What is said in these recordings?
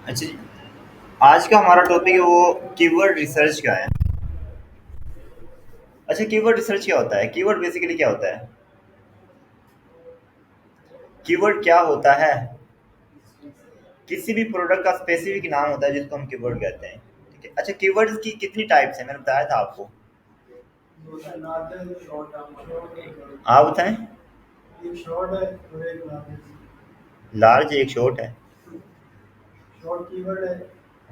अच्छा जी, आज का हमारा टॉपिक है वो कीवर्ड रिसर्च का है। अच्छा, कीवर्ड रिसर्च क्या होता है? कीवर्ड बेसिकली क्या होता है? कीवर्ड क्या होता है? किसी भी प्रोडक्ट का स्पेसिफिक नाम होता है जिसको हम कीवर्ड कहते हैं। ठीक है। अच्छा, कीवर्ड्स की कितनी टाइप्स हैं? मैंने बताया था आपको। आप बताएं। लार्ज एक शॉर्ट है।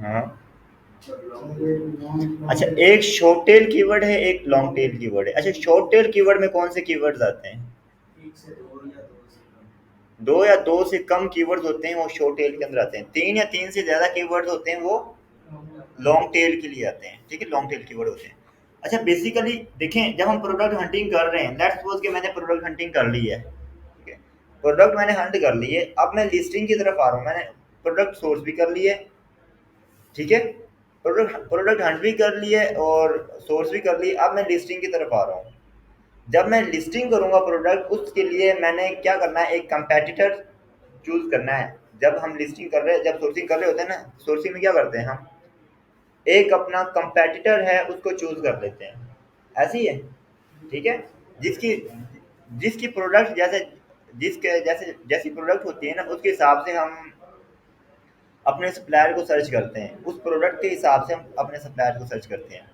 हाँ। अच्छा, एक शॉर्ट टेल कीवर्ड है, एक लॉन्ग टेल कीवर्ड है। अच्छा, शॉर्ट टेल कीवर्ड में कौन से कीवर्ड्स आते हैं? दो या दो से कम कीवर्ड्स होते हैं वो शॉर्ट टेल के अंदर आते हैं। तीन या तीन से ज्यादा कीवर्ड्स होते हैं वो लॉन्ग टेल के लिए आते हैं। ठीक है, लॉन्ग टेल कीवर्ड होते हैं। अच्छा, बेसिकली देखें, जब हम प्रोडक्ट हंटिंग कर रहे हैं, लेट्स सपोज कि मैंने प्रोडक्ट हंटिंग कर ली है। ठीक है, प्रोडक्ट मैंने हंट कर ली है, अब मैं लिस्टिंग की तरफ आ रहा हूँ। मैंने प्रोडक्ट सोर्स भी कर ली है। ठीक है, प्रोडक्ट प्रोडक्ट हंट भी कर ली है और सोर्स भी कर ली है। अब मैं लिस्टिंग की तरफ आ रहा हूँ। जब मैं लिस्टिंग करूंगा प्रोडक्ट, उसके लिए मैंने क्या करना है, एक कंपेटिटर चूज करना है। जब हम लिस्टिंग कर रहे हैं, जब सोर्सिंग कर रहे होते हैं ना, सोर्सिंग में क्या करते हैं हम, एक अपना कंपेटिटर है उसको चूज कर लेते हैं। ऐसे ही है। ठीक है, जिसकी जिसकी प्रोडक्ट जैसे जिसके जैसे जैसी प्रोडक्ट होती है ना, उसके हिसाब से हम अपने सप्लायर को सर्च करते हैं। उस प्रोडक्ट के हिसाब से हम अपने सप्लायर को सर्च करते हैं।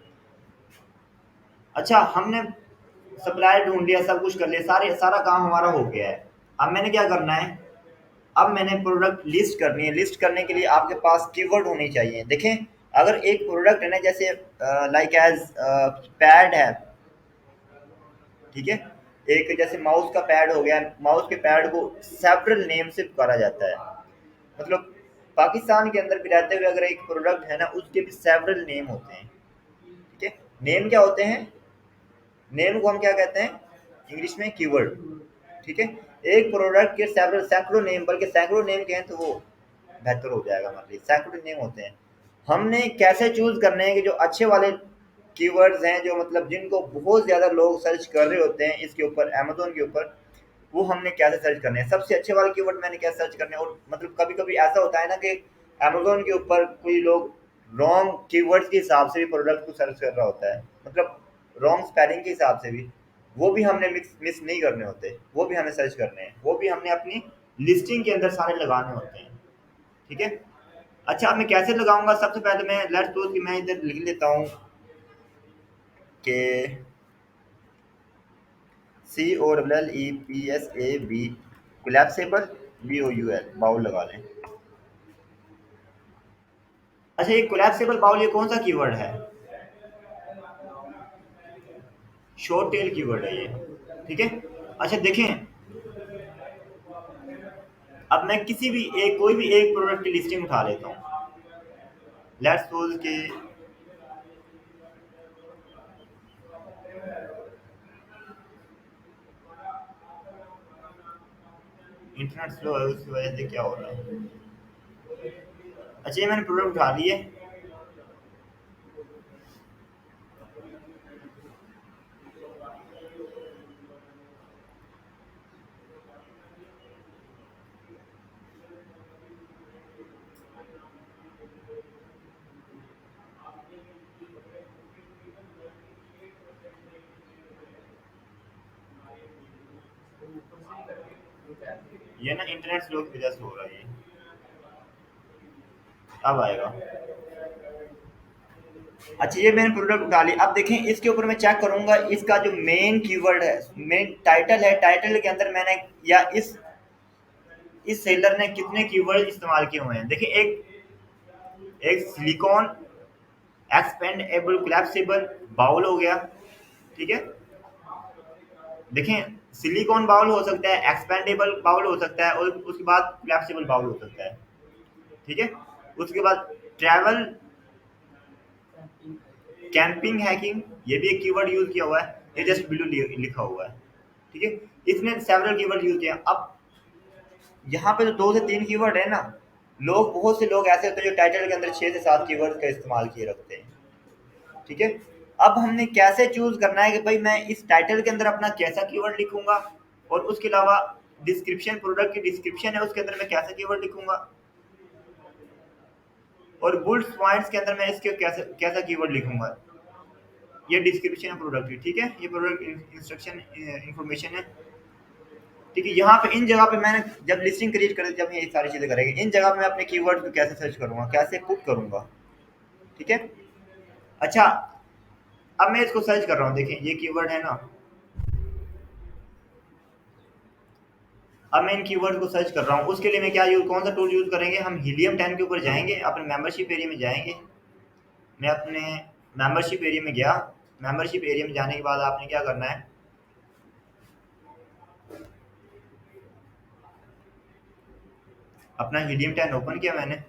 अच्छा, हमने सप्लायर ढूंढ लिया, सब कुछ कर लिया, सारा काम हमारा हो गया है। अब मैंने क्या करना है, अब मैंने प्रोडक्ट लिस्ट करनी है। लिस्ट करने के लिए आपके पास कीवर्ड होनी चाहिए। देखें, अगर एक प्रोडक्ट है ना, जैसे लाइक एज पैड है। ठीक है, एक जैसे माउस का पैड हो गया, माउस के पैड को सेवरल नेम से पुकारा जाता है। मतलब पाकिस्तान के अंदर भी रहते हुए अगर एक प्रोडक्ट है ना, उसके भी सेवरल नेम होते हैं। ठीक है, नेम क्या होते हैं? नेम को हम क्या कहते हैं इंग्लिश में? कीवर्ड। ठीक है, एक प्रोडक्ट के सेवरल सैकड़ों नेम, बल्कि सैकड़ों नेम कहें तो वो बेहतर हो जाएगा हमारे लिए। सैकड़ों नेम होते हैं। हमने कैसे चूज करने हैं कि जो अच्छे वाले कीवर्ड्स हैं, जो मतलब जिनको बहुत ज़्यादा लोग सर्च कर रहे होते हैं इसके ऊपर, अमेज़न के ऊपर, वो हमने कैसे सर्च करने हैं? सबसे अच्छे वाले कीवर्ड मैंने कैसे सर्च करने हैं? और मतलब कभी-कभी ऐसा होता है ना कि अमेज़न के ऊपर कोई लोग रॉन्ग कीवर्ड्स के हिसाब से भी प्रोडक्ट को सर्च कर रहा होता है। मतलब रॉन्ग स्पेलिंग के हिसाब से भी, वो भी हमने मिक्स मिस नहीं करने होते, वो भी हमें सर्च करने हैं, वो भी हमने अपनी लिस्टिंग के अंदर सारे लगाने होते हैं। ठीक है। अच्छा, अब मैं कैसे लगाऊंगा? सबसे पहले मैं लेट्स सपोज कि मैं इधर लिख लेता हूँ कि COLLEPSAB कोलैप्सेबल, BOUL बाउल लगा लें। अच्छा, ये कोलैप्सेबल बाउल ये कौन सा कीवर्ड है? शॉर्ट टेल कीवर्ड है ये। ठीक है। अच्छा देखें, अब मैं किसी भी एक कोई भी एक प्रोडक्ट की लिस्टिंग उठा लेता हूँ। लेट्स सपोज कि इंटरनेट स्लो है, उसकी वजह से क्या हो रहा है। अच्छा, ये मैंने प्रोडक्ट उठा लिए। ये ना इंटरनेट स्लो की वजह से हो रहा है ये। अब आएगा। अच्छा, ये मैंने प्रोडक्ट उठा ली। अब देखें, इसके ऊपर मैं चेक करूंगा इसका जो मेन कीवर्ड है, मेन टाइटल है, टाइटल के अंदर मैंने या इस सेलर ने कितने कीवर्ड इस्तेमाल किए हुए हैं। देखिए, एक सिलिकॉन एक्सपेंडेबल कोलैप्सिबल बाउल हो गया। ठीक है, देखें, सिलिकॉन बाउल हो सकता है, एक्सपेंडेबल बाउल हो सकता है, और उसके बाद कोलैप्सिबल बाउल हो सकता है। ठीक है, उसके बाद ट्रैवल कैंपिंग हैकिंग, ये भी एक कीवर्ड यूज किया हुआ है, ये जस्ट बिलो लिखा हुआ है। ठीक है, इसने सेवरल कीवर्ड यूज किया। अब यहाँ पे तो दो से तीन कीवर्ड है ना, लोग बहुत से लोग ऐसे होते हैं जो टाइटल के अंदर 6 से 7 कीवर्ड का इस्तेमाल किए रखते हैं। ठीक है, अब हमने कैसे चूज करना है कि भाई मैं इस टाइटल के अंदर अपना कैसा कीवर्ड लिखूंगा, और उसके अलावा डिस्क्रिप्शन, प्रोडक्ट की डिस्क्रिप्शन है उसके अंदर मैं कैसा कीवर्ड लिखूंगा, और बुल्स पॉइंट्स के अंदर मैं इसके कैसा कैसा कीवर्ड लिखूंगा। ये डिस्क्रिप्शन है प्रोडक्ट की, ठीक है, ये प्रोडक्ट इंस्ट्रक्शन इंफॉर्मेशन है, ठीक है। यहाँ पे इन जगह पे मैंने जब लिस्टिंग क्रिएट करें, जब ये सारी चीजें करेंगे, इन जगह पे मैं अपने कीवर्ड को कैसे सर्च करूंगा, कैसे पुट करूंगा, ठीक है। अच्छा, अब मैं इसको सर्च कर रहा हूँ, देखिए ये कीवर्ड है ना, अब मैं इन कीवर्ड को सर्च कर रहा हूँ, उसके लिए मैं क्या यूज, कौन सा टूल यूज करेंगे, हम हीलियम 10 के ऊपर जाएंगे, अपने मेंबरशिप एरिया में जाएंगे। मैं अपने मेंबरशिप एरिया में गया, मेंबरशिप एरिया में जाने के बाद आपने क्या करना है, अपना हीलियम 10 ओपन किया मैंने,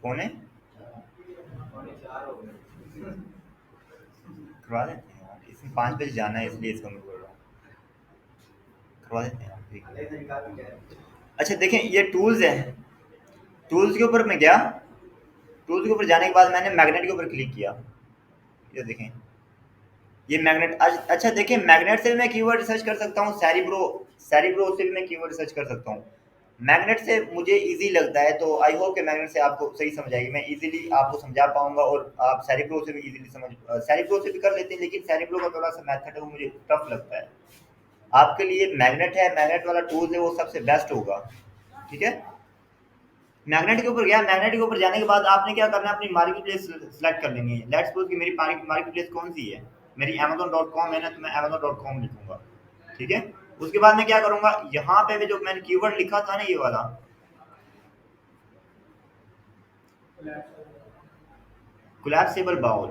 पौने करवा देते हैं यार, इसमें 5 बजे जाना है इसलिए इसको मैं बोल रहा हूँ, करवा देते हैं यार, ठीक है। अच्छा देखें, ये टूल्स है, टूल्स के ऊपर मैं गया, टूल्स के ऊपर जाने के बाद मैंने मैग्नेट के ऊपर क्लिक किया, ये देखें, ये मैग्नेट। अच्छा देखिए, मैग्नेट से भी मैं कीवर्ड सर्च कर सकता हूँ, सेरिब्रो, सेरिब्रो से भी मैं कीवर्ड सर्च कर सकता हूँ। मैग्नेट से मुझे इजी लगता है, तो आई होप कि मैग्नेट से आपको सही समझ आएगी, मैं इजीली आपको समझा पाऊंगा, और आप सेरिब्रो से भी इजीली समझ, सेरिब्रो से भी कर लेते हैं, लेकिन सेरिब्रो का थोड़ा सा मेथड है वो मुझे टफ लगता है। आपके लिए मैग्नेट है, मैग्नेट वाला टूल है, वो सबसे बेस्ट होगा, ठीक है। मैग्नेट के ऊपर गया, मैग्नेट के ऊपर जाने के बाद आपने क्या करना है, अपनी मार्केट प्लेस सेलेक्ट कर लेनी है। लेट्स सपोज कि मेरी मार्केट प्लेस कौन सी है, मेरी amazon.com है ना, तो मैं amazon.com लिखूंगा, ठीक है। उसके बाद मैं क्या करूंगा, यहाँ पे भी जो मैंने कीवर्ड लिखा था ना, ये वाला कोलैप्सिबल बाउल,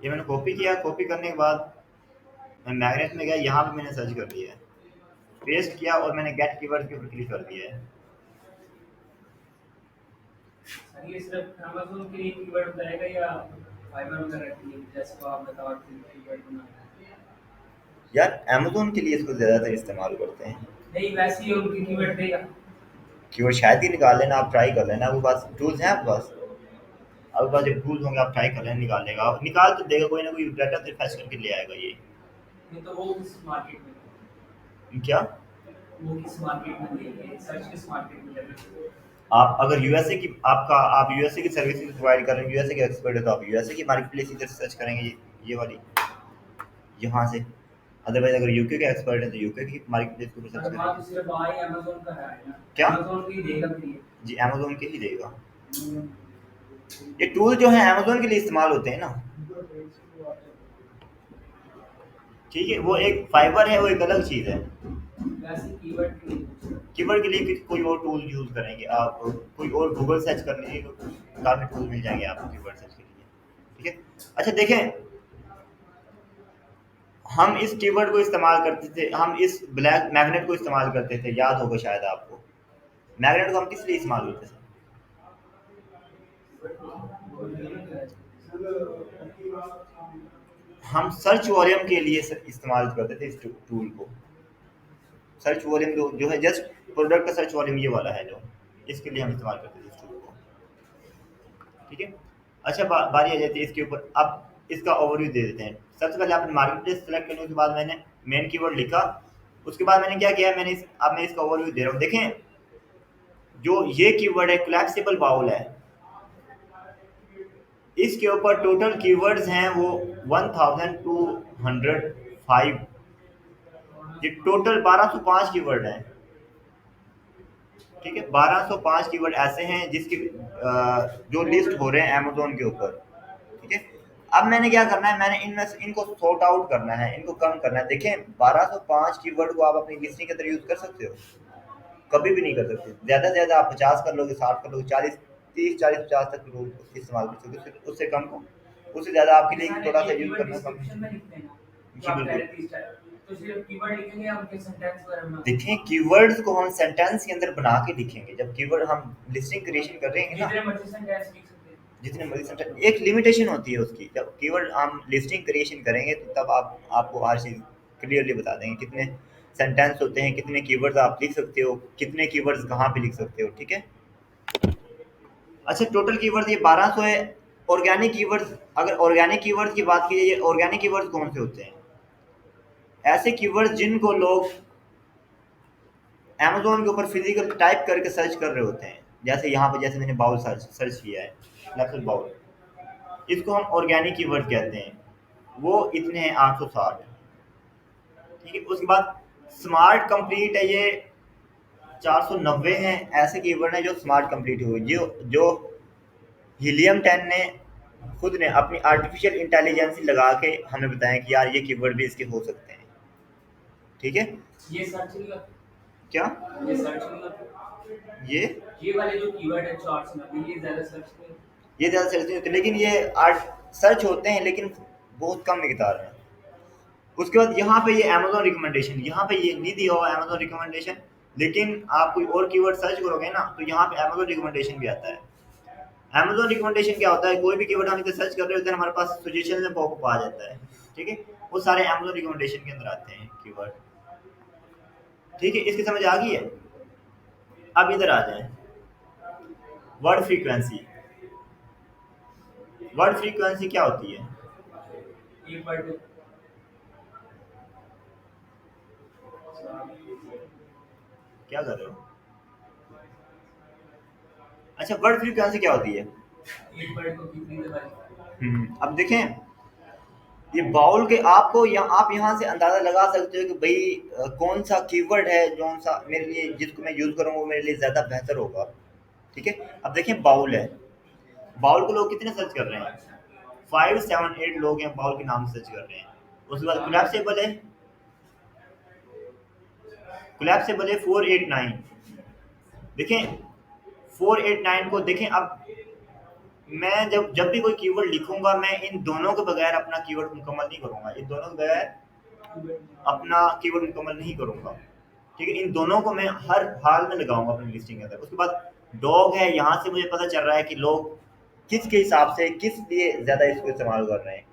ये मैंने कॉपी किया, कॉपी करने के बाद मैं मैग्नेट में गया, यहाँ पे मैंने सर्च कर दिया है, पेस्ट किया, और मैंने गेट कीवर्ड के ऊपर क्लिक कर दिया है। ये सिर्फ अमेज़न के लिए कीवर्ड बताएगा या फाइबर वगैरह के लिए, जैसे को आप बताओ कीवर्ड बनाना। यार अमेजोन के लिए इसको ज़्यादातर इस्तेमाल करते हैं। नहीं, वैसे ही उनकी कीवर्ड देगा। कीवर्ड शायद ही निकाल लेना, आप ट्राई कर लेना, आपके पास टूल्स हैं, आपके पास, आपके पास जब टूल्स होंगे आप ट्राई कर लेना, निकाल लेगा, निकाल तो देगा, कोई ना कोई डाटा से फैच करके ले आएगा ये। ये तो वो किस मार्केट में, क्या, वो किस मार्केट में देंगे, सर्च किस मार्केट में करेंगे। आप अगर यूएसए की, आपका आप यूएसए की सर्विसेज प्रोवाइड कर रहे हैं, यूएसए के एक्सपर्ट है, तो आप यूएसए की मार्केट प्लेस इधर सर्च करेंगे, ये वाली, यहाँ से। अदरवाइज अगर यूके के एक्सपर्ट है तो यूके की मार्केट प्लेस के ऊपर सर्च और वहाँ तो करेंगे। सिर्फ वहाँ ही अमेज़न का है ना, क्या, अमेज़न की देगा फ्री है। जी अमेजोन के ही देगा, ये टूल जो है अमेजोन के लिए इस्तेमाल होते हैं ना, ठीक है, वो एक फाइबर है, वो एक अलग चीज़ है। वैसे कीवर्ड के लिए कीवर्ड के लिए कोई और टूल यूज करेंगे आप, कोई और गूगल सर्च कर लीजिए, काफी टूल मिल जाएंगे आपको कीवर्ड सर्च के लिए, ठीक है। अच्छा देखें, हम इस कीवर्ड को इस्तेमाल करते थे, हम इस ब्लैक मैग्नेट को इस्तेमाल करते थे, याद होगा शायद आपको, मैग्नेट को हम किस लिए इस्तेमाल करते थे, हम सर्च वॉल्यूम के लिए इस्तेमाल करते थे इस टूल को। सर्च वॉल्यूम जो है, जस्ट प्रोडक्ट का सर्च वॉल्यूम ये वाला है जो, इसके लिए हम इस्तेमाल करते थे इस टूल को, ठीक है। अच्छा बारी आ जाती है इसके ऊपर, अब इसका ओवरव्यू दे देते हैं। सबसे पहले आपने मार्केट प्लेस सेलेक्ट करने के बाद मैंने मेन कीवर्ड लिखा, उसके बाद मैंने क्या किया, मैंने अब मैं इसका ओवरव्यू दे रहा हूँ, देखें जो ये कीवर्ड है कोलैप्सिबल बाउल है, इसके ऊपर टोटल कीवर्ड्स हैं वो 1205, ये टोटल 1205 कीवर्ड हैं, ठीक है। 1205 कीवर्ड ऐसे हैं जिसके जो लिस्ट हो रहे हैं अमेजोन के ऊपर, ठीक है। अब मैंने क्या करना है, मैंने इनमें से इनको सॉर्ट आउट करना है, इनको कम करना है। देखें 1205 कीवर्ड को आप अपनी लिस्टिंग के अंदर यूज कर सकते हो, कभी भी नहीं कर सकते, ज़्यादा से ज़्यादा आप 50 कर लोगे, 60 कर लोगे, 40, 30, 40, 50 तक लोग इस्तेमाल कर सकते हो, उससे कम को, उससे ज़्यादा आपके लिए थोड़ा सा यूज करना कम। डिस्क्रिप्शन में लिखते हैं ना, जो जी आप कह बिल्कुल। रहे थे इस टाइम, तो सिर्फ कीवर्ड लिखेंगे या उनके सेंटेंस वगैरह बना देखें कीवर्ड्स को हम सेंटेंस के अंदर बना के लिखेंगे। जब कीवर्ड हम लिस्टिंग क्रिएशन कर रहे हैं ना, जितने मर्जी सेंटेंस लिख सकते हैं? जितने मर्जी सेंटेंस, एक लिमिटेशन होती है उसकी। जब कीवर्ड हम लिस्टिंग क्रिएशन करेंगे तो तब आप आपको हर चीज़ क्लियरली बता देंगे कितने सेंटेंस होते हैं, कितने कीवर्ड्स आप लिख सकते हो, कितने कीवर्ड्स कहाँ पे लिख सकते हो, ठीक है। अच्छा टोटल कीवर्ड्स ये 1200 है। ऑर्गेनिक कीवर्ड्स, अगर ऑर्गेनिक कीवर्ड्स की बात की जाए, ऑर्गेनिक कीवर्ड्स कौन से होते हैं? ऐसे कीवर्ड्स जिनको लोग अमेज़न के ऊपर फिजिकल टाइप करके सर्च कर रहे होते हैं। जैसे यहाँ पे, जैसे मैंने बाउल सर्च सर्च किया है, लेफ्ट बाउल, इसको हम ऑर्गेनिक कीवर्ड कहते हैं। वो इतने हैं 860, ठीक है। उसके बाद स्मार्ट कंप्लीट है, ये 490 हैं। ऐसे कीवर्ड हैं जो स्मार्ट कंप्लीट हुए, जो जो हीलियम 10 ने खुद ने अपनी आर्टिफिशियल इंटेलिजेंस लगा के हमें बताया कि यार ये कीवर्ड भी इसके हो सकते हैं, ठीक है। ये सर्च नहीं होता? क्या? ये सर्च नहीं होता? ये ये वाले जो कीवर्ड है 490, ये ज्यादा सर्च नहीं होता? ये ज़्यादा सर्च नहीं होते, लेकिन ये आर्ट सर्च होते हैं, लेकिन बहुत कम मिकदार में। उसके बाद यहाँ पे ये अमेज़न रिकमेंडेशन, यहाँ पे ये नहीं दिया हुआ अमेज़न रिकमेंडेशन, लेकिन आप कोई और कीवर्ड सर्च करोगे ना तो यहाँ पे अमेज़न रिकमेंडेशन भी आता है। अमेज़न रिकमेंडेशन क्या होता है? कोई भी कीवर्ड हम इधर सर्च कर रहे होते हैं, हमारे पास सजेशन में पॉपअप आ जाता है, ठीक है। वो सारे अमेज़न रिकमेंडेशन के अंदर आते हैं कीवर्ड, ठीक है। इसकी समझ आ गई है? अब इधर आ जाए, वर्ड फ्रीक्वेंसी। वर्ड फ्रीक्वेंसी क्या होती है? एक वर्ड में क्या कर रहे हो? अच्छा वर्ड फ्रीक्वेंसी क्या होती है? एक वर्ड को कितनी दफा? अब देखें, ये बाउल के आपको यहाँ, आप यहाँ से अंदाजा लगा सकते हो कि भाई कौन सा कीवर्ड है जो सा मेरे लिए, जिसको मैं यूज करूँगा वो मेरे लिए ज्यादा बेहतर होगा, ठीक है। अब देखें बाउल है, बाउल को लोग कितने सर्च कर रहे हैं? 5 7 8 लोग हैं बाउल के नाम से सर्च कर रहे हैं। उसके बाद कोलैप्सिबल है, कोलैप्सिबल है 489। देखें 489 को देखें। अब मैं जब जब भी कोई कीवर्ड लिखूंगा, मैं इन दोनों के बगैर अपना कीवर्ड मुकम्मल नहीं करूंगा, इन दोनों के बगैर अपना कीवर्ड मुकम्मल नहीं करूंगा, ठीक है। इन दोनों को मैं हर हाल में लगाऊंगा अपनी लिस्टिंग के अंदर। उसके बाद डॉग है, यहाँ से मुझे पता चल रहा है कि लोग किसके हिसाब से किस लिए ज़्यादा इसको इस्तेमाल कर रहे हैं।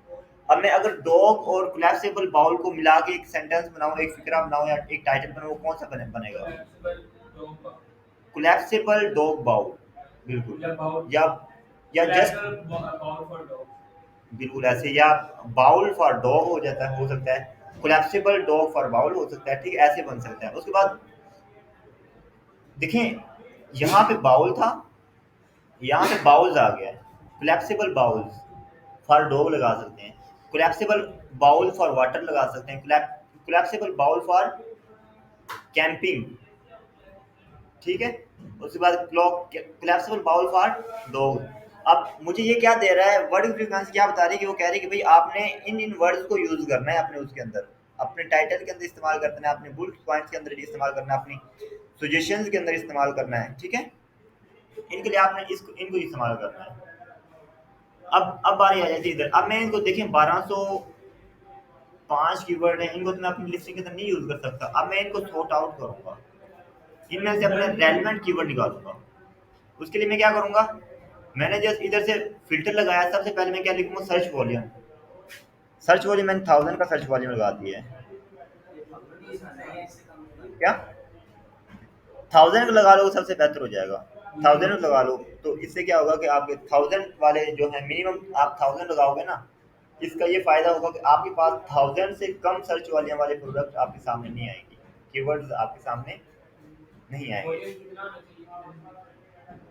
अब मैं अगर डॉग और कोलैप्सिबल बाउल को मिला के एक सेंटेंस बनाऊँ, एक फिक्रा बनाऊँ या एक टाइटल बनाऊँ, वो कौन सा बनेगा? कोलैप्सिबल डॉग बाउल, बिल्कुल। या जस्ट बिल्कुल ऐसे, या बाउल फॉर डॉग हो जाता है, हो सकता है कोलैप्सिबल डॉग फॉर बाउल हो सकता है, ठीक है, ऐसे बन सकता है। उसके बाद देखें यहाँ पे बाउल था, यहाँ पे बाउल्स आ गया है। कोलैप्सिबल बाउल्स फॉर डॉग लगा सकते हैं, कोलैप्सिबल बाउल फॉर वाटर लगा सकते हैं, कोलैप्सिबल बाउल फॉर कैंपिंग, ठीक है। उसके बाद कोलैप्सिबल बाउल फॉर डॉग। अब मुझे ये क्या दे रहा है, वर्ड फ्रीक्वेंसी क्या बता रही है कि वो कह रही है कि भाई आपने इन इन वर्ड्स को यूज करना है अपने उसके अंदर, अपने टाइटल के अंदर इस्तेमाल करना है, अपने बुलेट पॉइंट्स के अंदर इस्तेमाल करना है, अपनी सजेशंस के अंदर इस्तेमाल करना है, ठीक है। इनके लिए आपने इसको इनको इस्तेमाल करना है। अब बारी आ जाती है इधर। अब मैं इनको देखें 1205 कीवर्ड है, इनको तो मैं अपनी लिस्टिंग के अंदर नहीं यूज कर सकता। अब मैं इनको सॉर्ट आउट करूंगा, इनमें से अपने रेलेवेंट कीवर्ड निकालूंगा। उसके लिए मैं क्या करूंगा, मैंने जस्ट इधर से फिल्टर लगाया, सबसे पहले मैं क्या लिखूंगा, सर्च वॉल्यूम। सर्च वॉल्यूम मैंने 1000 का सर्च वॉल्यूम लगा दिया है। क्या 1000 का लगा लो, सबसे बेहतर हो जाएगा। 1000 लगा लो तो इससे क्या होगा कि आपके 1000 वाले जो है मिनिमम, आप 1000 लगाओगे ना, इसका ये फायदा होगा कि आपके पास 1000 से कम सर्च वॉल्यूम वाले प्रोडक्ट आपके सामने नहीं आएंगे, कीवर्ड्स आपके सामने नहीं आएंगे।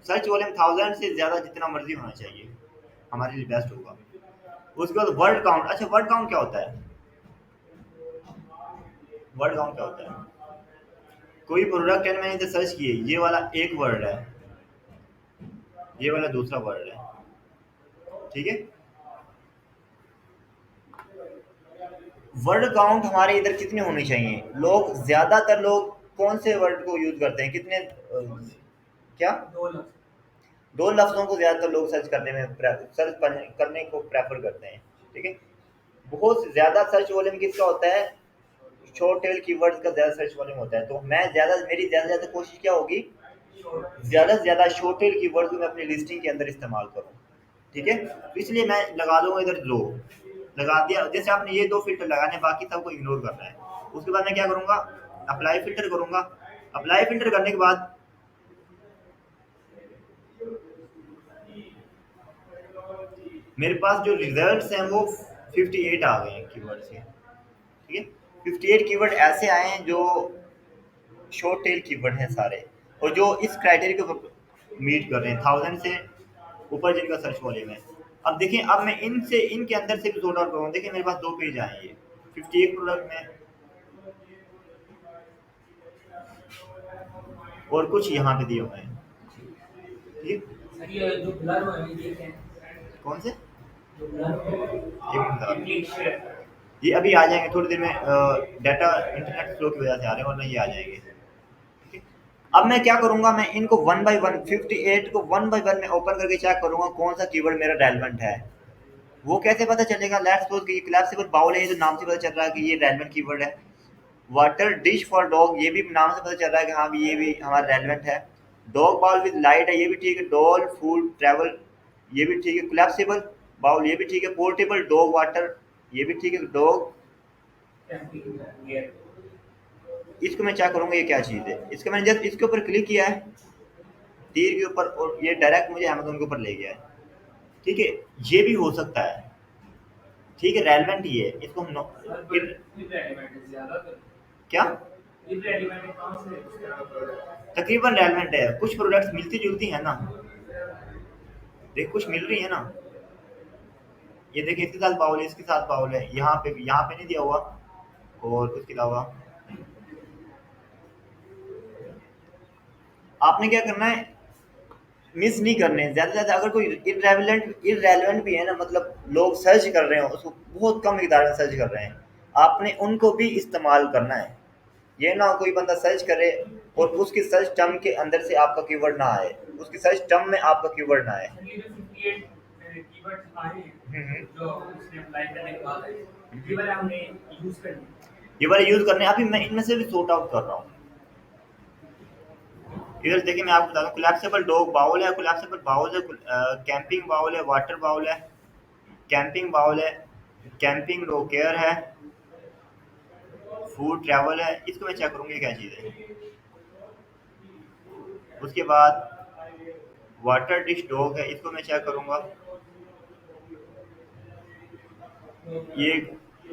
सर्च वॉल्यूम 1000 से ज़्यादा जितना मर्जी होना चाहिए, हमारे लिए बेस्ट होगा। उसके बाद वर्ड काउंट। अच्छा वर्ड काउंट क्या होता है? वर्ड काउंट क्या होता है? कोई प्रोडक्ट है, मैंने इधर सर्च किए, ये वाला एक वर्ड है, ये वाला दूसरा वर्ड है, ठीक है। वर्ड काउंट हमारे इधर कितने होने चाहिए? लोग ज्यादातर लोग कौन से वर्ड को यूज करते हैं, कितने क्या? 2 लफ्जों को ज्यादातर लोग सर्च करने में सर्च करने को प्रेफर करते हैं, ठीक है। बहुत ज़्यादा सर्च वॉल्यूम किसका होता है, शॉर्ट टेल कीवर्ड्स का ज़्यादा सर्च वॉल्यूम होता है। तो मैं ज़्यादा मेरी ज़्यादा से ज़्यादा कोशिश क्या होगी, ज़्यादा से ज़्यादा शॉर्ट टेल कीवर्ड को मैं अपनी लिस्टिंग के अंदर इस्तेमाल करूँ। ठीक है, तो इसलिए मैं लगा दूंगा इधर लो, लगा दिया। जैसे आपने ये दो फिल्टर लगाने, बाकी सबको इग्नोर करना है। उसके बाद मैं क्या करूंगा, अप्लाई फिल्टर करूंगा। अप्लाई फिल्टर करने के बाद मेरे पास जो रिजल्ट्स हैं वो 58 आ गए हैं कीवर्ड से। ठीक है, 58 कीवर्ड ऐसे आए हैं जो शॉर्ट टेल कीवर्ड हैं सारे, और जो इस क्राइटेरिया को मीट कर रहे हैं, 1000 से ऊपर जिनका सर्च वॉल्यूम है। अब देखिए, अब मैं इनसे इनके अंदर से भी सॉर्ट आउट करूँगा। देखिए मेरे पास दो पेज आए हैं, ये 58 प्रोडक्ट में, और कुछ यहाँ पे दिए हुए हैं। ठीक, सर ये जो ब्लर हुआ है ये क्या है? कौन से, जो ब्लर हुआ है एक मिनट ये जरा। Click share. ये अभी आ जाएंगे थोड़ी देर में, डाटा इंटरनेट स्लो की वजह से आ रहे हैं, वरना ये आ जाएंगे। ठीक है? अब मैं क्या करूंगा, मैं इनको वन बाय वन 58 को वन बाय वन में ओपन करके चेक करूंगा कौन सा कीवर्ड मेरा रेलेवेंट है। वो कैसे पता चलेगा, लेट्स सपोज कि कोलैप्सिबल बाउल है, ये तो नाम से पता चल रहा है कि ये रेलेवेंट कीवर्ड है। वाटर डिश फॉर डॉग, ये भी नाम से पता चल रहा है कि हाँ भी ये भी हमारा रेलेवेंट है। डॉग बाउल विद लाइट है, ये भी ठीक है। डॉल फूड ट्रैवल, ये भी ठीक है। कोलैप्सिबल बाउल, ये भी ठीक है। पोर्टेबल डॉग वाटर, ये भी ठीक है। Dog, camping gear. इसको मैं चेक करूंगा ये क्या चीज़ है। इसको मैंने जस्ट इसके ऊपर क्लिक किया है, तीर के ऊपर, और ये डायरेक्ट मुझे अमेजोन के ऊपर ले गया है। ठीक है, ये भी हो सकता है। ठीक है, रेलेवेंट ही है, इसको हम सर बट इरेलीवेंट है ज्यादा तो। क्या, इरेलीवेंट है कौन से इस तरह का प्रोडक्ट? तकरीबन रेलेवेंट है। कुछ प्रोडक्ट्स मिलती जुलती हैं ना, देख कुछ मिल रही है ना। ये देखिए, इसके साथ बाउल है, इसके साथ बाउल है, यहाँ पे नहीं दिया हुआ। और उसके अलावा आपने क्या करना है, मिस नहीं करने ज़्यादा से ज़्यादा। अगर कोई इरेलेवेंट भी है ना, मतलब लोग सर्च कर रहे हो उसको, बहुत कम मिकदार में सर्च कर रहे हैं, आपने उनको भी इस्तेमाल करना है। ये ना हो कोई बंदा सर्च करे और उसकी सर्च टर्म के अंदर से आपका कीवर्ड ना आए, उसकी सर्च टर्म में आपका कीवर्ड ना आए। सर ये जो 58 कीवर्ड्स आए हैं जो उसने अप्लाई करने के बाद आए, ये वाला हमने यूज करनी ये वाले यूज़ करने, अभी मैं इनमें से भी सॉर्ट आउट कर रहा हूँ। इधर देखिए, मैं आपको बता दूँ, कोलैप्सिबल डॉग बाउल है, कोलैप्सिबल बाउल है, कैंपिंग बाउल है, वाटर बाउल है, कैंपिंग बाउल है, कैंपिंग रोकेयर है, फूड ट्रैवल है। इसको मैं चेक करूँगी क्या चीज़ है। उसके बाद वाटर डिश डॉग है, इसको मैं चेक करूँगा। ये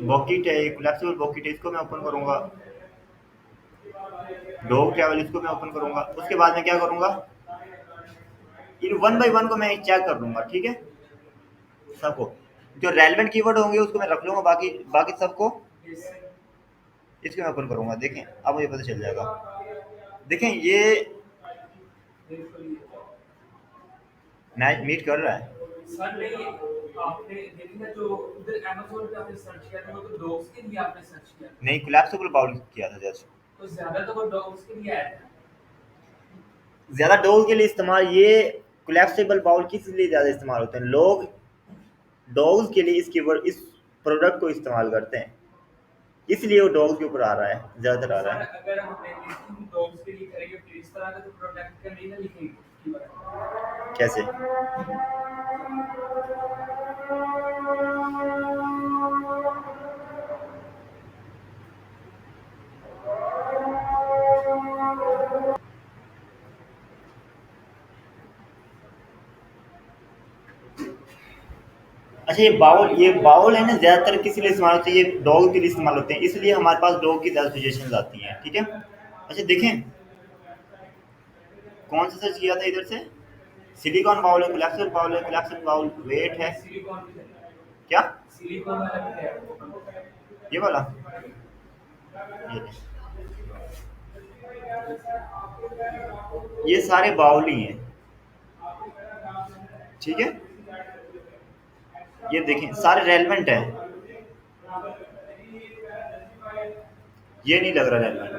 बॉकेट है, ये कोलैप्सिबल बॉकेट है, इसको मैं ओपन करूँगा। डॉग ट्रैवल, इसको मैं ओपन करूँगा। उसके बाद मैं क्या करूँगा, इन वन बाय वन को मैं चेक कर लूँगा। ठीक है, सबको जो रेलेवेंट कीवर्ड होंगे उसको मैं रख लूँगा, बाकी बाकी सबको है। इसको मैं ओपन करूँगा। देखें, अब मुझे पता चल जाएगा। देखें, ये बिल्कुल। मैच मीट कर रहा है। सर नहीं, आपने देखी ना जो उधर अमेज़न पे आपने सर्च किया था वो तो डॉग्स के लिए आपने सर्च किया था। नहीं, कोलैप्सिबल बाउल किया था जस्ट। तो ज़्यादा तो वो डॉग्स के लिए आया था। ज़्यादा डॉग के लिए इस्तेमाल, ये कोलैप्सिबल बाउल किस लिए ज़्यादा इस्तेमाल होते हैं, लोग डॉग्स के लिए इस कीवर्ड, इस प्रोडक्ट को इस्तेमाल करते हैं, इसलिए वो डॉग्स के ऊपर आ रहा है, ज़्यादातर आ रहा सर है। अगर हमने लिस्टिंग डॉग्स के लिए करेंगे फिर इस तरह का तो प्रोडक्ट का नहीं ना लिखेंगे कीवर्ड। कैसे, अच्छा ये बाउल है ना, ज़्यादातर किस लिए इस्तेमाल होते हैं, ये डॉग के लिए इस्तेमाल होते हैं, इसलिए हमारे पास डॉग की ज़्यादा सजेशन आती हैं। ठीक है, अच्छा देखें, कौन सा सर्च किया था इधर से, सिलिकॉन बाउल है, कोलैप्सिबल बाउल है, कोलैप्सिबल बाउल वेट है, सिलिकॉन भी है। क्या, सिलिकॉन वाला भी है। ये वाला, ये नहीं। ये सारे बाउल ही हैं। ठीक है, ये देखें सारे रेलेवेंट है, ये नहीं लग रहा रेलेवेंट।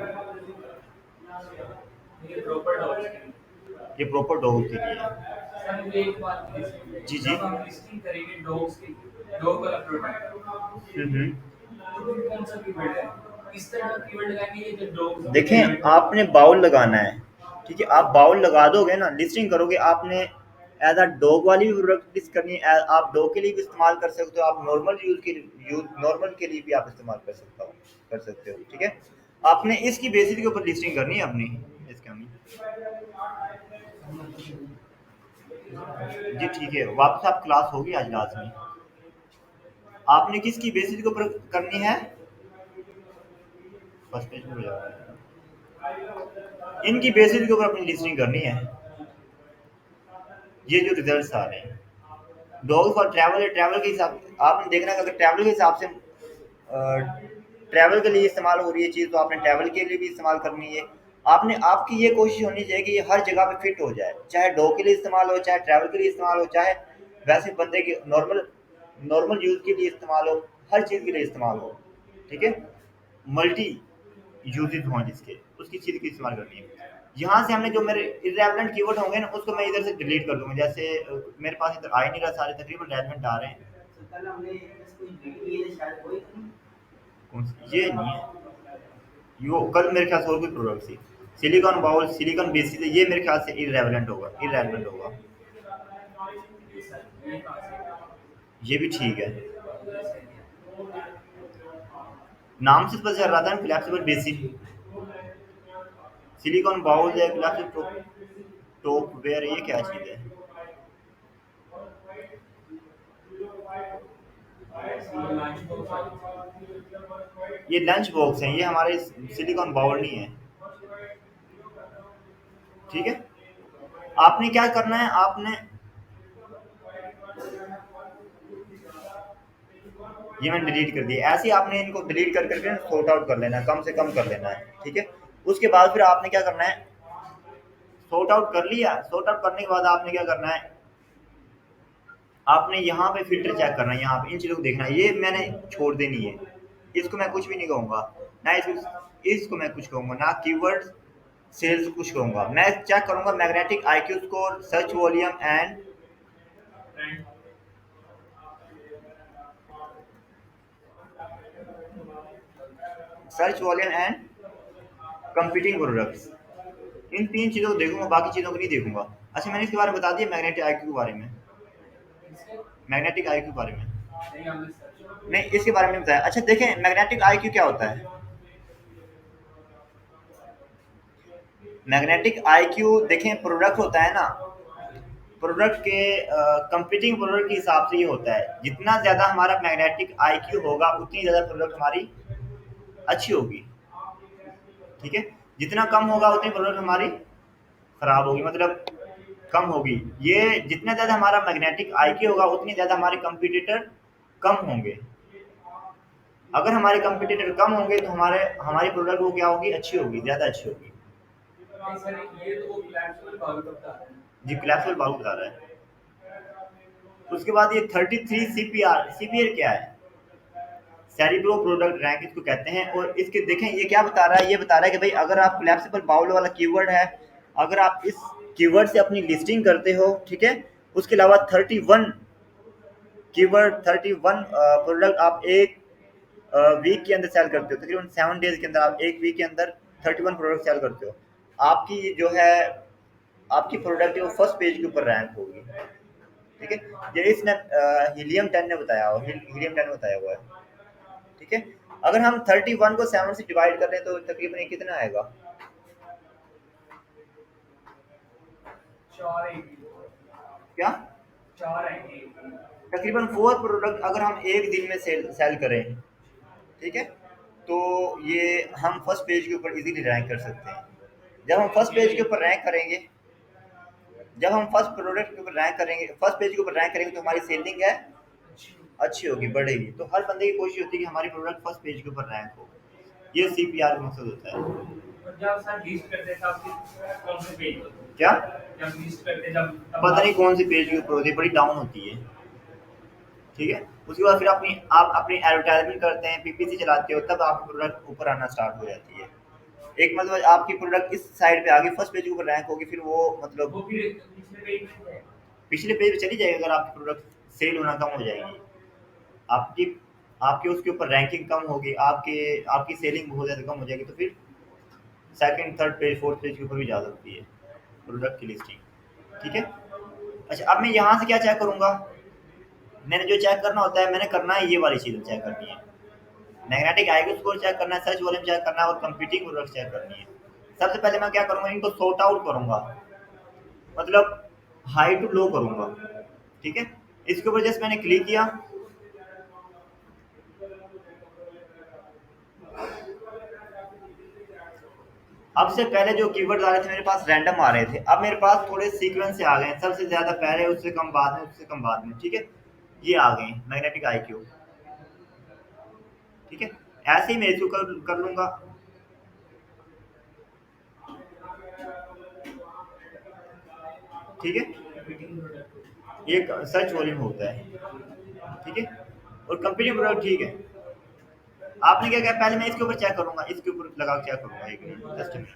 ये प्रॉपर डॉग्स के लिए। ये प्रॉपर डॉग के लिए है। सर मुझे एक बात प्लीज, जी जी, जब हम लिस्टिंग करेंगे डॉग्स की, डॉग वाला प्रोडक्ट, तो फिर कौन सा कीवर्ड है? इस तरह का कीवर्ड लगाएंगे ये जो डॉग्स के देखें, डेरिवेटिव आपने बाउल लगाना है, ठीक है, आप बाउल लगा दोगे ना, लिस्टिंग करोगे, आपने एज अ डॉग वाली भी प्रोडक्ट लिस्ट करनी है, आप डॉग के लिए भी इस्तेमाल कर सकते हो, आप नॉर्मल के लिए भी आप इस्तेमाल कर सकते हो, ठीक है। आपने इसकी बेसिस के ऊपर लिस्टिंग करनी है अपनी, इसके हमें। जी ठीक है, वापस आप क्लास होगी आज लास्ट में। आपने किसकी बेसिस के ऊपर करनी है? फर्स्ट पेज में हो जाएगा। इनकी बेसिस के ऊपर अपनी लिस्टिंग करनी है। ये जो रिजल्ट्स आ रहे हैं, डॉग फॉर ट्रैवल है, ट्रैवल के हिसाब आपने देखना है, अगर ट्रैवल के हिसाब से ट्रैवल के लिए इस्तेमाल हो रही है चीज़, तो आपने ट्रैवल के लिए भी इस्तेमाल करनी है। आपने आपकी ये कोशिश होनी चाहिए कि ये हर जगह पे फिट हो जाए, चाहे डॉग के लिए इस्तेमाल हो, चाहे ट्रैवल के लिए इस्तेमाल हो, चाहे वैसे बंदे के नॉर्मल नॉर्मल यूज़ के लिए इस्तेमाल हो, हर चीज़ के लिए इस्तेमाल हो, ठीक है। मल्टी यूजेस हों जिसके, उसकी चीज़ की इस्तेमाल करनी है। यहाँ से हमने जो मेरे इर्रेलेवेंट कीवर्ड होंगे ना, उसको मैं इधर से डिलीट कर दूंगा। जैसे मेरे पास इधर आ ही नहीं रहा, सारे तकरीबन रेलेवेंट आ रहे हैं। कल हमने इसको ये शायद कोई कौन सी, ये नहीं है, यो कल मेरे ख्याल से और कोई प्रोडक्ट थी, सिलिकॉन बाउल, सिलिकॉन बेसिस, ये मेरे ख्याल से इररेलेवेंट होगा। ये कहाँ से? ये भी ठीक है, ये सही है। नाम से पता चल रहा था ना, फ्लेक्सिबल बेसिक, सिलिकॉन बाउल है, फ्लेक्सिबल टॉप वेयर, ये क्या चीज़ है? ये लंच बॉक्स ये लंच बॉक्स है, ये हमारे सिलिकॉन बाउल नहीं है, ठीक है। आपने क्या करना है, आपने ये मैंने डिलीट कर दिया, ऐसे ही आपने इनको डिलीट कर करके सॉर्ट आउट कर लेना है, कम से कम कर लेना है, ठीक है। उसके बाद फिर आपने क्या करना है, सॉर्ट आउट कर लिया, सॉर्ट आउट करने के बाद आपने क्या करना है, आपने यहाँ पे फिल्टर चेक करना है, यहाँ पे इन चीज़ों को देखना है, ये मैंने छोड़ देनी है, इसको मैं कुछ भी नहीं कहूँगा, ना इसको मैं कुछ कहूँगा, ना कीवर्ड सेल्स कुछ कहूँगा, मैं चेक करूँगा magnetic IQ score, search volume and trend. Competing products, इन तीन चीज़ों को देखूंगा, बाकी चीज़ों को नहीं देखूंगा। अच्छा, मैंने इसके बारे में बता दिया, मैग्नेटिक आईक्यू के बारे में, इसके मैग्नेटिक आईक्यू के बारे में नहीं हमने सर्च नहीं, इसके बारे में नहीं बताया। अच्छा देखें, मैग्नेटिक आईक्यू क्या होता है? मैग्नेटिक आईक्यू देखें, प्रोडक्ट होता है ना, प्रोडक्ट के कंपीटिंग प्रोडक्ट के हिसाब से ये होता है, जितना ज़्यादा हमारा मैग्नेटिक आईक्यू होगा उतनी ज़्यादा प्रोडक्ट हमारी अच्छी होगी, ठीक है। जितना कम होगा उतनी प्रोडक्ट हमारी खराब होगी, मतलब कम होगी। ये जितना ज़्यादा हमारा मैग्नेटिक आईक्यू होगा उतनी ज़्यादा हमारे कंपटीटर कम होंगे। अगर हमारे कंपटीटर कम होंगे तो हमारी प्रोडक्ट वो क्या होगी, अच्छी होगी, ज़्यादा अच्छी होगी। नहीं सर, ये तो वो फ्लैक्सिबल बाउल का बता रहे हैं। जी, कोलैप्सिबल बाउल बता रहा है। उसके बाद ये 33 सीपीआर, सीपीआर क्या है? सेरिब्रो प्रोडक्ट रैंक इसको कहते हैं। और इसके देखें ये क्या बता रहा है, ये बता रहा है कि भाई अगर आप कोलैप्सिबल बाउल वाला कीवर्ड है, अगर आप इस कीवर्ड से अपनी लिस्टिंग करते हो, ठीक है, उसके अलावा 31 कीवर्ड, 31 प्रोडक्ट आप एक वीक के अंदर सेल करते हो, तकरीबन 7 डेज के अंदर आप एक वीक के अंदर 31 प्रोडक्ट सेल करते हो, आपकी जो है आपकी प्रोडक्ट है वो फर्स्ट पेज के ऊपर रैंक होगी, ठीक है। ये इसने हीलियम 10 ने बताया हुआ, हीलियम 10 बताया हुआ है, ठीक है। अगर हम 31 को 7 से डिवाइड कर रहे हैं तो तकरीबन ये कितना आएगा? 480 क्या? 480 तकरीबन 4 प्रोडक्ट अगर हम एक दिन में सेल करें, ठीक है, तो ये हम फर्स्ट पेज के ऊपर इजीली रैंक कर सकते हैं। जब हम फर्स्ट पेज के ऊपर रैंक करेंगे, जब हम फर्स्ट प्रोडक्ट के ऊपर रैंक करेंगे, फर्स्ट पेज के ऊपर रैंक करेंगे, तो हमारी सेलिंग है अच्छी। अच्छी होगी, बढ़ेगी। तो हर बंदे की कोशिश होती है कि हमारी प्रोडक्ट फर्स्ट पेज के ऊपर रैंक हो, ये सीपीआर का मकसद होता है। और जब सर लिस्ट करते थे आपकी कौन से पेज पर? क्या? जब लिस्ट करते जब तब पता नहीं आप कौन सी पेज के ऊपर होती है, बड़ी डाउन होती है, ठीक है। उसके बाद फिर आप अपनी एडवर्टाइजमेंट करते हैं, पीपीसी चलाते हो, तब आपकी प्रोडक्ट ऊपर आना स्टार्ट हो जाती है। एक मतलब आपकी प्रोडक्ट इस साइड पे आगे फर्स्ट पेज के ऊपर रैंक होगी, फिर वो मतलब वो फिर पिछले पेज में है। पिछले पेज पे चली जाएगी। अगर आपकी प्रोडक्ट सेल होना कम हो जाएगी, आपकी आपके उसके ऊपर रैंकिंग कम होगी, आपकी सेलिंग बहुत ज़्यादा कम हो जाएगी, तो फिर second third page fourth page के ऊपर भी जा सकती है प्रोडक्ट की लिस्टिंग। ठीक है। अच्छा, अब मैं यहाँ से क्या चेक करूँगा, मैंने जो चेक करना होता है मैंने करना है, ये वाली चीज़ें चेक करनी है, मैग्नेटिक आईक्यू स्कोर चेक करना है, सर्च वॉल्यूम चेक करना है और कंपीटिंग प्रोडक्ट चेक करनी है। सबसे पहले मैं क्या करूँगा, इनको सॉर्ट आउट करूँगा, मतलब हाई टू लो करूँगा। ठीक है। इसके ऊपर जस्ट मैंने क्लिक किया, अब से पहले जो कीवर्ड आ रहे थे मेरे पास रैंडम आ रहे थे, अब मेरे पास थोड़े सीक्वेंस से आ गए, सबसे ज्यादा पहले, उससे कम बाद में, उससे कम बाद में। ठीक है, ये आ गए मैग्नेटिक आईक्यू। ठीक है, ऐसे ही मैं इसको कर लूंगा। ठीक है, कंपीटिंग प्रोडक्ट। ये सर्च वॉल्यूम होता है। ठीक है, और कंपनी प्रोडक्ट। ठीक है, आपने क्या किया, पहले मैं इसके ऊपर चेक करूंगा, इसके ऊपर लगा के चेक करूंगा, एक मिनट, जस्ट मिनट।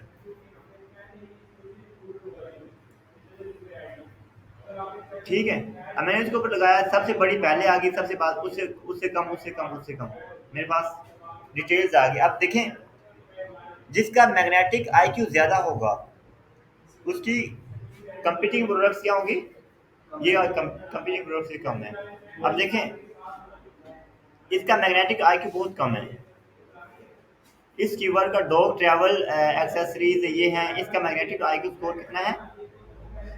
ठीक है, अब मैंने इसके ऊपर लगाया, सबसे बड़ी पहले आ गई, सबसे बाद उससे उससे कम, उससे कम, उससे कम, मेरे पास डिटेल्स आ गई। अब देखें, जिसका मैग्नेटिक आईक्यू ज्यादा होगा उसकी कंपीटिंग प्रोडक्ट्स क्या होंगी, ये कंपीटिंग प्रोडक्ट्स से कम है। अब देखें, इसका मैग्नेटिक आईक्यू बहुत कम है, इस कीवर्ड का डॉग ट्रैवल एक्सेसरीज ये हैं, इसका मैग्नेटिक आईक्यू स्कोर कितना है,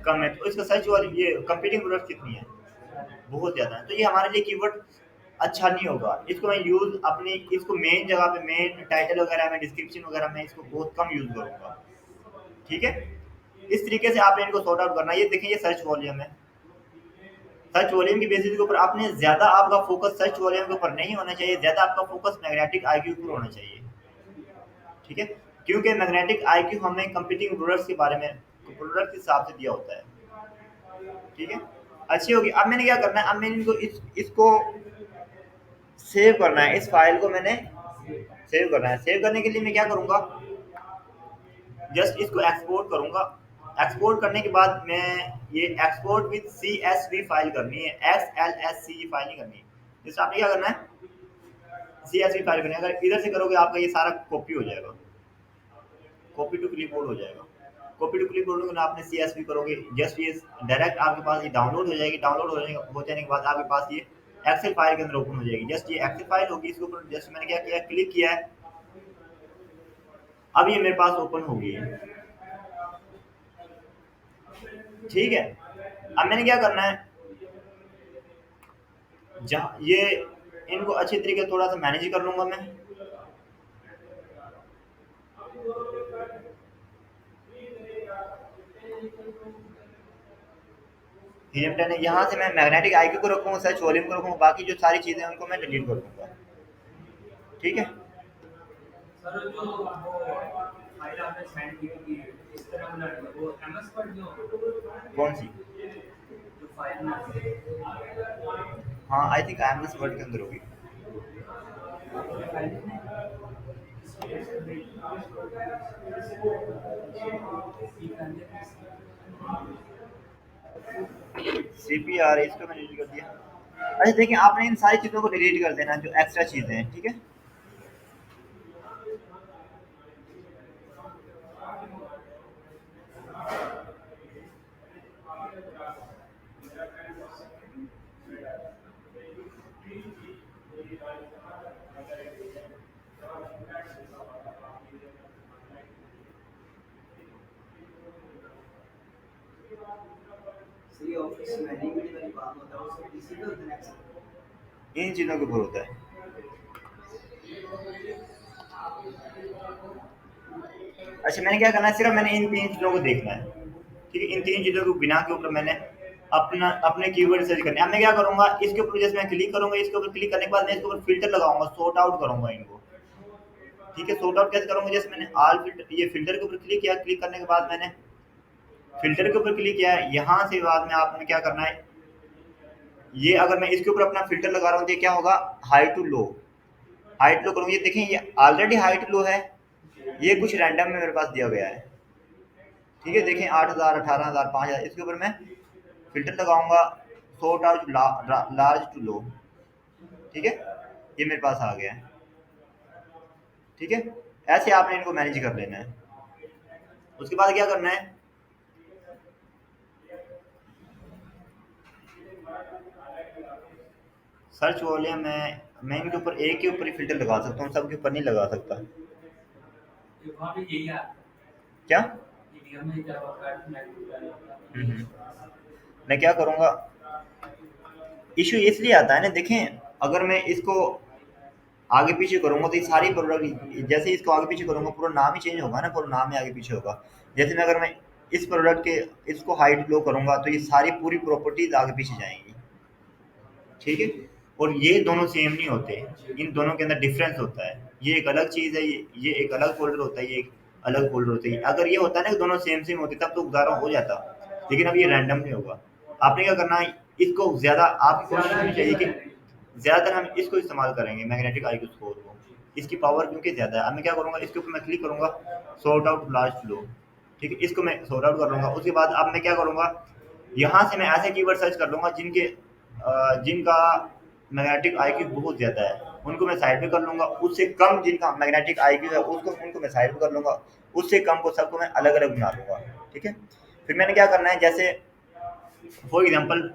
कम है। तो इसका सर्च वाली ये कंपीटिंग प्रोडक्ट कितनी है, बहुत ज़्यादा है। तो ये हमारे लिए कीवर्ड अच्छा नहीं होगा, इसको मैं यूज़ अपनी, इसको मेन जगह पे, मेन टाइटल वगैरह में, डिस्क्रिप्शन वगैरह में इसको बहुत कम यूज़ करूँगा। ठीक है, इस तरीके से आपने इनको सॉर्ट आउट करना है। ये देखें, ये सर्च वॉल्यूम है, सर्च वॉल्यूम की बेसिस के ऊपर आपने ज़्यादा, आपका फोकस सर्च वॉल्यूम के ऊपर नहीं होना चाहिए, ज़्यादा आपका फोकस मैग्नेटिक आईक्यू के ऊपर होना चाहिए। ठीक है, क्योंकि मैग्नेटिक आईक्यू हमें कंपीटिंग प्रोडक्ट्स के बारे में, प्रोडक्ट के हिसाब से दिया होता है। ठीक है, अच्छी होगी। अब मैंने क्या करना है, अब मैंने इनको इसको सेव करना है, इस फाइल को मैंने सेव करना है। सेव करने के लिए मैं क्या करूँगा, जस्ट इसको एक्सपोर्ट करूँगा। एक्सपोर्ट करने के बाद मैं ये एक्सपोर्ट विद CSV फाइल करनी है, XLSC फाइल नहीं करनी है। जैसे आपने क्या करना है, CSV फाइल करनी है। अगर इधर से करोगे आपका ये सारा कॉपी हो जाएगा, कॉपी टू क्लिपबोर्ड हो जाएगा। कॉपी टू क्लिपबोर्ड में आपने CSV करोगे, जस्ट ये डायरेक्ट आपके पास ये डाउनलोड हो जाएगी। डाउनलोड हो जाने के बाद आपके पास ये एक्सेल फाइल के अंदर ओपन हो जाएगी। जस्ट ये एक्सेल फाइल होगी, इसके ऊपर जस्ट मैंने क्या किया, क्लिक किया है, अब ये मेरे पास ओपन हो गई है। ठीक है, अब मैंने क्या करना है, जहाँ ये इनको अच्छी तरीके से थोड़ा सा मैनेज कर लूंगा मैं। हीलियम 10 है, यहाँ से मैं मैग्नेटिक आईक्यू को रखूँगा, सर्च वॉल्यूम को रखूँगा, बाकी जो सारी चीज़ें हैं उनको मैं डिलीट कर दूंगा। ठीक है, सर जो वो फाइल आपने सेंड की थी, इस तरह बना दी, वो एमएस वर्ड जो कौन सी, जो फाइल में हाँ आई थिंक IMS वर्ड के अंदर होगी। फाइल में CPR इसको मैंने डिलीट कर दिया। अच्छा देखिए, आपने इन सारी चीज़ों को डिलीट कर देना जो एक्स्ट्रा चीज़ें हैं। ठीक है, सही ऑफिस मैनेजमेंट वाली बात होता है, उसको इसी पे होता है। इन चीज़ों के ऊपर होता है। अच्छा, मैंने क्या करना है, सिर्फ मैंने इन 3 चीज़ों को देखना है। ठीक है, इन 3 चीज़ों को बिना के ऊपर मैंने अपने कीवर्ड सर्च करने। अब मैं क्या करूँगा, इसके ऊपर जैसे मैं क्लिक करूँगा, इसके ऊपर क्लिक करने के बाद मैं इसके ऊपर फिल्टर लगाऊंगा, सॉर्ट आउट करूँगा इनको। ठीक है, सॉर्ट आउट कैसे करूँगा, जैसे मैंने ऑल फिल्टर, ये फिल्टर के ऊपर क्लिक किया, क्लिक करने के बाद मैंने फिल्टर के ऊपर क्लिक किया है। यहाँ से बाद में आपने क्या करना है, ये अगर मैं इसके ऊपर अपना फिल्टर लगा रहा हूँ तो ये क्या होगा, high to low, high to low करूँगा। ये देखें, ये ऑलरेडी हाई टू लो है, ये कुछ रैंडम में मेरे पास दिया गया है। ठीक है, देखें 8,000, 18,000, 5,000, इसके ऊपर मैं फिल्टर लगाऊंगा, sort out large to low. ठीक है, ये मेरे पास आ गया है, ठीक है। ऐसे आपने इनको मैनेज कर लेना है। उसके बाद क्या करना है, सर्च वॉल्यूम में मैं इनके ऊपर एक के ऊपर ही फिल्टर लगा सकता हूँ, सब के ऊपर नहीं लगा सकता। ये वहाँ पे यही आता है, क्या? ये नियम है जब आप कार्ड में हम्म। मैं क्या करूँगा, इशू इसलिए आता है ना, देखें अगर मैं इसको आगे पीछे करूँगा तो ये सारी प्रोडक्ट, जैसे इसको आगे पीछे करूँगा पूरा नाम ही चेंज होगा ना, पूरा नाम ही आगे पीछे होगा। जैसे मैं अगर मैं इस प्रोडक्ट के इसको हाइट लो करूँगा तो ये सारी पूरी प्रॉपर्टीज आगे पीछे जाएंगी, ठीक है। और ये दोनों सेम नहीं होते, इन दोनों के अंदर डिफरेंस होता है। ये एक अलग चीज़ है, ये एक अलग फोल्डर होता है, ये एक अलग फोल्डर होता है। अगर ये होता है ना कि दोनों सेम सेम होते तब तो गुजारा हो जाता, लेकिन अब ये रैंडम नहीं होगा। आपने क्या करना है, इसको ज़्यादा आप कोशिश ज़्यादा करनी ये चाहिए कि चलाएंगे। ज़्यादातर हम इसको इस्तेमाल करेंगे, मैग्नेटिक आईक्यू स्कोर को। इसकी पावर क्योंकि ज़्यादा है। अब मैं क्या करूँगा, इसके ऊपर मैं क्लिक करूँगा, सॉर्ट आउट लास्ट फ्लो, ठीक है, इसको मैं सॉर्ट आउट कर लूँगा। उसके बाद अब मैं क्या करूँगा, यहाँ से मैं ऐसे कीवर्ड सर्च कर लूँगा जिनका मैग्नेटिक आईक्यू बहुत ज़्यादा है, उनको मैं साइड पे कर लूँगा। उससे कम जिनका मैग्नेटिक आईक्यू है उसको उनको मैं साइड पे कर लूँगा। उससे कम को सबको मैं अलग अलग बना लूँगा, ठीक है। फिर मैंने क्या करना है, जैसे फॉर एग्जांपल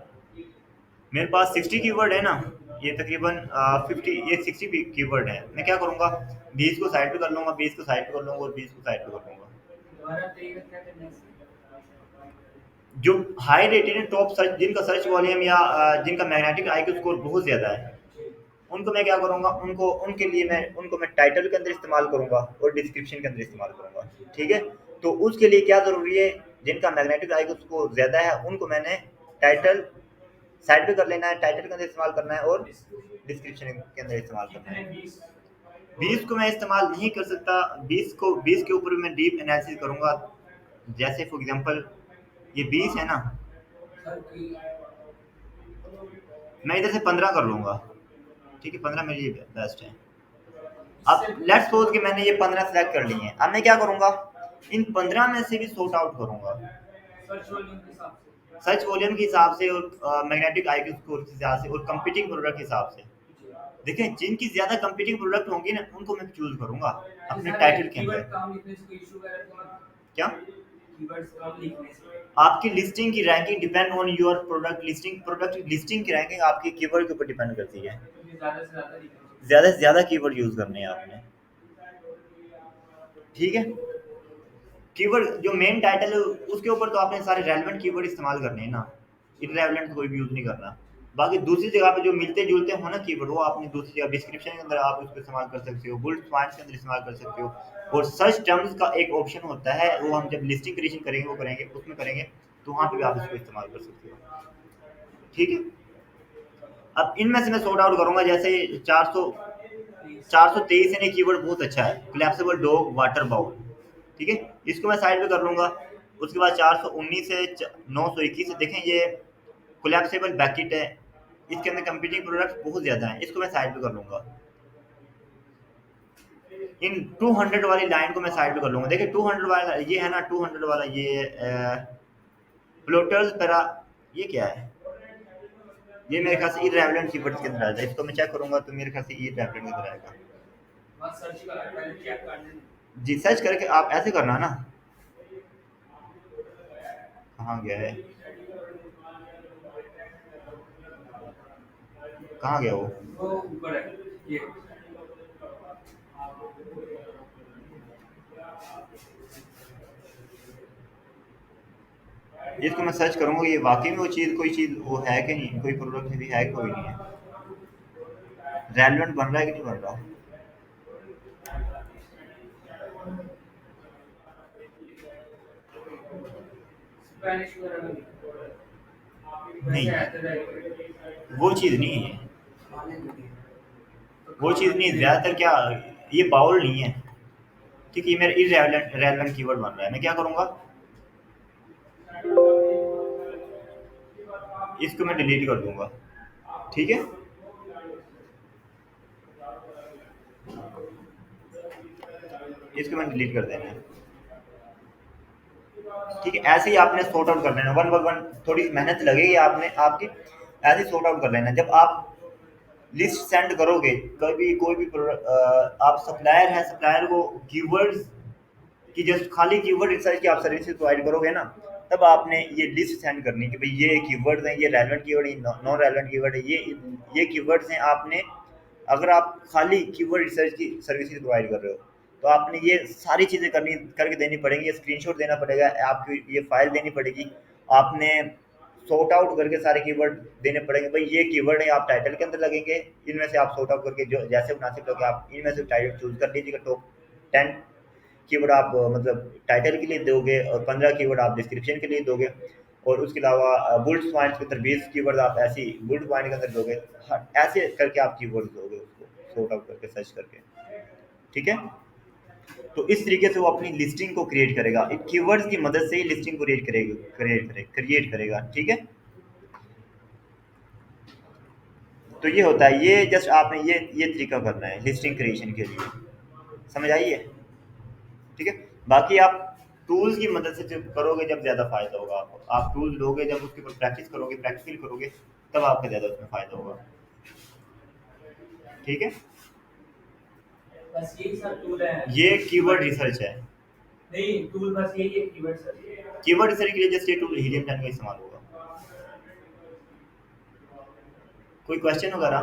मेरे पास 60 कीवर्ड है ना, ये तकरीबन 50, ये 60 कीवर्ड है। मैं क्या करूँगा, 20 को साइड पे कर लूँगा, 20 को साइड पे कर लूँगा और 20 को साइड पे कर लूँगा। दोबारा तरीका क्या करना है? जो हाई रेटेड है, टॉप सर्च, जिनका सर्च वॉल्यूम या जिनका मैग्नेटिक आईक्यू स्कोर बहुत ज़्यादा है, उनको मैं क्या करूँगा, उनको उनके लिए मैं टाइटल के अंदर इस्तेमाल करूँगा और डिस्क्रिप्शन के अंदर इस्तेमाल करूँगा, ठीक है। तो उसके लिए क्या ज़रूरी है, जिनका मैग्नेटिक आईक्यू स्कोर ज़्यादा है उनको मैंने टाइटल साइड पे कर लेना है, टाइटल के अंदर इस्तेमाल करना है और डिस्क्रिप्शन के अंदर इस्तेमाल करना कितने है। 20? 20 को मैं इस्तेमाल नहीं कर सकता, 20 के ऊपर मैं डीप एनालिसिस करूँगा। जैसे फॉर एग्जांपल ये 20 है ना, सर की मैं इधर से 15 कर लूँगा, ठीक है, 15 मेरे लिए बेस्ट है। इससे अब लेट्स सपोज कि मैंने ये 15 सेलेक्ट कर लिए हैं। अब मैं क्या करूँगा, इन 15 में से भी सॉर्ट आउट करूँगा सर्च वॉल्यूम के हिसाब से। सर्च वॉल्यूम के हिसाब से और मैग्नेटिक आईक्यू स्कोर के हिसाब से और कंपीटिंग प्रोडक्ट के हिसाब से। देखें जिनकी ज़्यादा कंपीटिंग प्रोडक्ट होंगी ना उनको मैं चूज़ करूँगा जी अपने सर, टाइटल के कीवर्ड अंदर। कम लिखने से कोई इशू वगैरह तो मत? क्या? कीवर्ड्स कम लिखने से आपकी लिस्टिंग की ranking depend on your product listing की रैंकिंग आपके कीवर्ड के ऊपर डिपेंड करती है। मुझे ज़्यादा से ज़्यादा लिखना चाहिए। ज़्यादा से ज़्यादा कीवर्ड यूज़ करने हैं आपने, ठीक है। कीवर्ड जो मेन टाइटल है उसके ऊपर तो आपने सारे रेलेवेंट कीवर्ड इस्तेमाल करने हैं ना, इररेलेवेंट तो कोई भी यूज़ नहीं करना। बाकी दूसरी जगह पे जो मिलते जुलते हो ना कीवर्ड, वो आपने दूसरी जगह डिस्क्रिप्शन के अंदर आप उसको इस्तेमाल कर सकते हो, बुलेट पॉइंट्स के अंदर इस्तेमाल कर सकते हो। और सर्च टर्म्स का एक ऑप्शन होता है, वो हम जब लिस्टिंग क्रिएशन करेंगे वो करेंगे उसमें करेंगे, तो वहाँ पे भी आप इसको इस्तेमाल कर सकते हो, ठीक है। अब इनमें से मैं सॉर्ट आउट करूँगा, जैसे 423 है, कीवर्ड बहुत अच्छा है, कोलैप्सिबल डॉग वाटर बाउल, ठीक है, इसको मैं साइड पे कर लूँगा। उसके बाद 419 से 921 से देखें ये कोलैप्सिबल बैकेट है, इसके अंदर कंपीटिंग प्रोडक्ट्स बहुत ज़्यादा हैं, इसको मैं साइड पे कर लूँगा। इन 200 वाली लाइन को मैं साइड पे कर लूँगा। देखिए 200 वाला ये है ना, 200 वाला ये फ्लोटर्स पैरा, ये क्या है, ये मेरे ख्याल से इररेलेवेंट कीवर्ड्स के अंदर आता है। इसको मैं चेक करूँगा तो मेरे ख्याल से इररेलेवेंट के अंदर आएगा। बस सर्च का पहले चेक कर लेना। जी सर्च करके आप ऐसे करना ना, कहाँ गया है, कहाँ गया वो, वो ऊपर है ये। इसको मैं सर्च करूँगा ये वाकई में वो चीज़, कोई चीज़ वो है कि नहीं, कोई प्रोडक्ट भी है, कोई नहीं है, रेलेवेंट बन रहा है कि नहीं बन रहा। स्पेनिश वगैरह में नहीं वैसे आते रहेंगे। वो चीज़ नहीं है, खाने के लिए। तो वो चीज़ खाना नहीं, पीने ज़्यादातर क्या, ये बाउल नहीं है, ठीक है, ये मेरा इररेलेवेंट रेलेवेंट कीवर्ड बन रहा है। मैं क्या करूँगा, इसको मैं डिलीट कर दूंगा, ठीक है। इसको मैं डिलीट कर देना है, ठीक है। ऐसे ही आपने सॉर्ट आउट कर लेना वन बाय वन, थोड़ी मेहनत लगेगी आपने आपकी, ऐसे ही सॉर्ट आउट कर लेना। जब आप लिस्ट सेंड करोगे, कभी कोई भी आप सप्लायर है, सप्लायर को कीवर्ड्स कि जस्ट खाली कीवर्ड रिसर्च की आप सर्विसेज प्रोवाइड करोगे ना, तब आपने ये लिस्ट सेंड करनी कि भाई ये कीवर्ड्स हैं, ये रेलेवेंट कीवर्ड है, नॉन रेलेवेंट कीवर्ड है, ये कीवर्ड्स हैं। आपने अगर आप खाली कीवर्ड रिसर्च की सर्विसेज प्रोवाइड कर रहे हो, तो आपने ये सारी चीज़ें करनी करके देनी पड़ेंगी। ये स्क्रीनशॉट देना पड़ेगा, आपकी ये फाइल देनी पड़ेगी, आपने सॉर्ट आउट करके सारे कीवर्ड देने पड़ेंगे। भाई ये कीवर्ड है, आप टाइटल के अंदर लगेंगे, इनमें से आप सॉर्ट आउट करके जो जैसे मुनासिब लगे आप इनमें से टाइटल चूज कर लीजिएगा। टॉप 10 कीवर्ड आप मतलब टाइटल के लिए दोगे, और 15 कीवर्ड आप डिस्क्रिप्शन के लिए दोगे, और उसके अलावा बुलेट पॉइंट्स के अंदर 20 कीवर्ड आप ऐसी बुलेट पॉइंट के अंदर दोगे। हाँ, ऐसे करके आप कीवर्ड दोगे उसको सॉर्ट आउट करके सर्च करके। ठीक है, तो इस तरीके से वो अपनी लिस्टिंग को क्रिएट करेगा, कीवर्ड्स की मदद से ही लिस्टिंग को क्रिएट करेगा। ठीक है, तो ये होता है, ये जस्ट आपने ये तरीका करना है लिस्टिंग क्रिएशन के लिए। समझ आई है? ठीक है, बाकी आप टूल्स की मदद से जब करोगे, जब ज़्यादा फ़ायदा होगा आपको। आप टूल्स लोगे, जब उसके ऊपर प्रैक्टिस करोगे, प्रैक्टिकल करोगे, तब आपको ज़्यादा उसमें फ़ायदा होगा। ठीक है, बस यही सब टूल है। ये कीवर्ड रिसर्च है। नहीं, टूल बस यही है, कीवर्ड सर्च। कीवर्ड रिसर्च के लिए जस्ट ये टूल हीलियम 10 का इस्तेमाल होगा। कोई क्वेश्चन वगैरह?